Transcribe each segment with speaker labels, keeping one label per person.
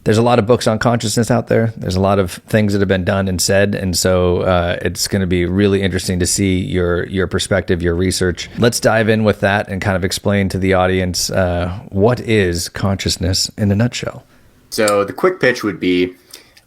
Speaker 1: there's a lot of books on consciousness out there. There's a lot of things that have been done and said. And so it's going to be really interesting to see your perspective, your research. Let's dive in with that and kind of explain to the audience what is consciousness in a nutshell.
Speaker 2: So the quick pitch would be,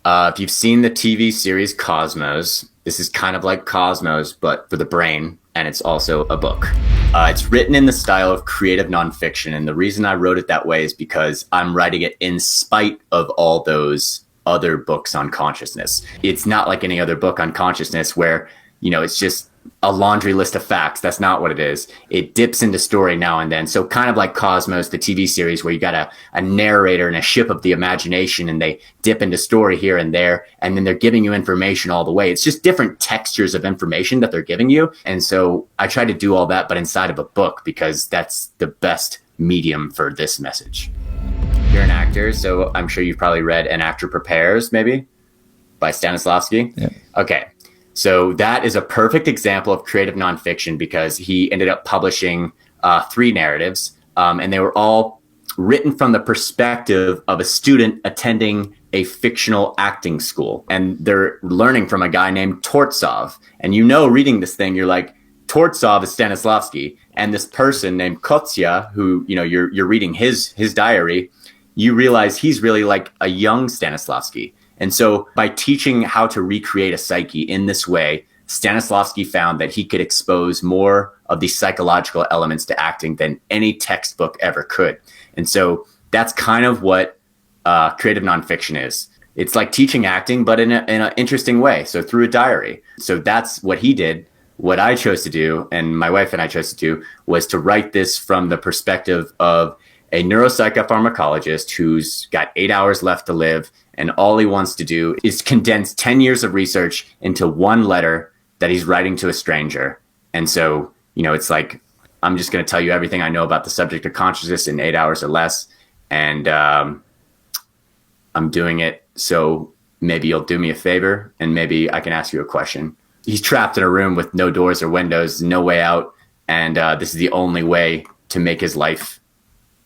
Speaker 2: if you've seen the TV series Cosmos, this is kind of like Cosmos, but for the brain, and it's also a book. It's written in the style of creative nonfiction, and the reason I wrote it that way is because I'm writing it in spite of all those other books on consciousness. It's not like any other book on consciousness where, it's just a laundry list of facts. That's not what it is. It dips into story now and then. So kind of like Cosmos, the TV series, where you got a narrator and a ship of the imagination, and they dip into story here and there, and then they're giving you information all the way. It's just different textures of information that they're giving you. And so I try to do all that, but inside of a book, because that's the best medium for this message. You're an actor, so I'm sure you've probably read An Actor Prepares, maybe, by Stanislavski.
Speaker 1: Yeah.
Speaker 2: Okay. So that is a perfect example of creative nonfiction, because he ended up publishing 3 narratives, and they were all written from the perspective of a student attending a fictional acting school. And they're learning from a guy named Tortsov. And reading this thing, you're like, Tortsov is Stanislavski. And this person named Kotsya, who, you're reading his diary, you realize he's really like a young Stanislavski. And so by teaching how to recreate a psyche in this way, Stanislavski found that he could expose more of these psychological elements to acting than any textbook ever could. And so that's kind of what creative nonfiction is. It's like teaching acting, but in an interesting way. So through a diary. So that's what he did. What I chose to do, and my wife and I chose to do, was to write this from the perspective of a neuropsychopharmacologist who's got 8 hours left to live, and all he wants to do is condense 10 years of research into one letter that he's writing to a stranger. And so, it's like, I'm just going to tell you everything I know about the subject of consciousness in 8 hours or less. And I'm doing it, so maybe you'll do me a favor, and maybe I can ask you a question. He's trapped in a room with no doors or windows, no way out. And this is the only way to make his life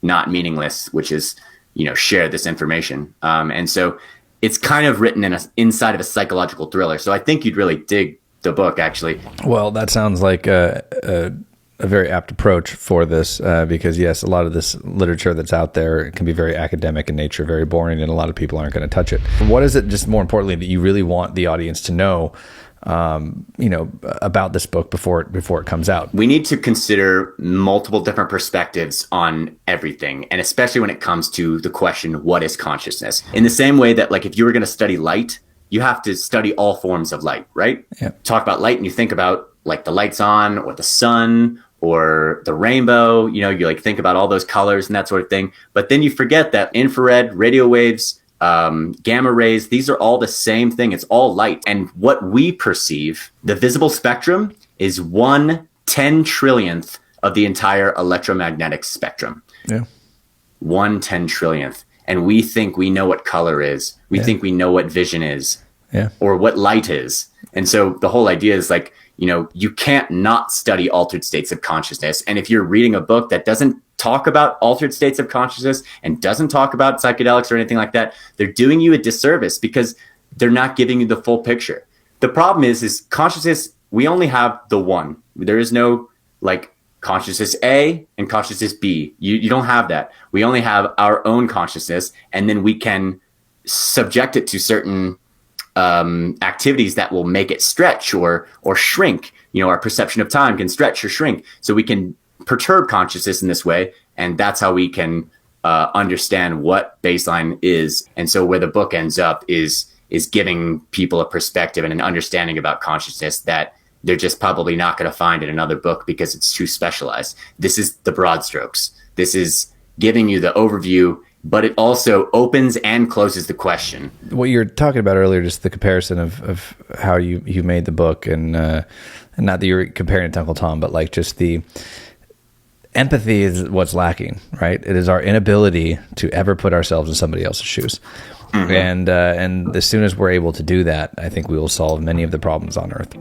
Speaker 2: not meaningless, which is, share this information. And so it's kind of written inside of a psychological thriller. So I think you'd really dig the book, actually.
Speaker 1: Well, that sounds like a very apt approach for this, because yes, a lot of this literature that's out there can be very academic in nature, very boring, and a lot of people aren't going to touch it. What is it, just more importantly, that you really want the audience to know about this book before it comes out?
Speaker 2: We need to consider multiple different perspectives on everything, and especially when it comes to the question, what is consciousness? In the same way that, like, if you were going to study light, you have to study all forms of light, right?
Speaker 1: Yeah.
Speaker 2: Talk about light and you think about like the lights on, or the sun, or the rainbow, you like think about all those colors and that sort of thing. But then you forget that infrared, radio waves, gamma rays, these are all the same thing. It's all light. And what we perceive, the visible spectrum, is 1/10 trillionth of the entire electromagnetic spectrum.
Speaker 1: Yeah.
Speaker 2: 1/10 trillionth. And we think we know what color is. We think we know what vision is.
Speaker 1: Yeah.
Speaker 2: Or what light is. And so the whole idea is like, you can't not study altered states of consciousness. And if you're reading a book that doesn't talk about altered states of consciousness and doesn't talk about psychedelics or anything like that, they're doing you a disservice, because they're not giving you the full picture. The problem is consciousness, we only have the one. There is no like consciousness A and consciousness B. You don't have that. We only have our own consciousness, and then we can subject it to certain activities that will make it stretch or shrink. Our perception of time can stretch or shrink. So we can perturb consciousness in this way, and that's how we can understand what baseline is. And so where the book ends up is giving people a perspective and an understanding about consciousness that they're just probably not going to find in another book, because it's too specialized. This is the broad strokes. This is giving you the overview, but it also opens and closes the question.
Speaker 1: What you're talking about earlier, just the comparison of how you made the book, and not that you're comparing it to Uncle Tom, but like just the empathy is what's lacking, right? It is our inability to ever put ourselves in somebody else's shoes. Mm-hmm. And as soon as we're able to do that, I think we will solve many of the problems on Earth.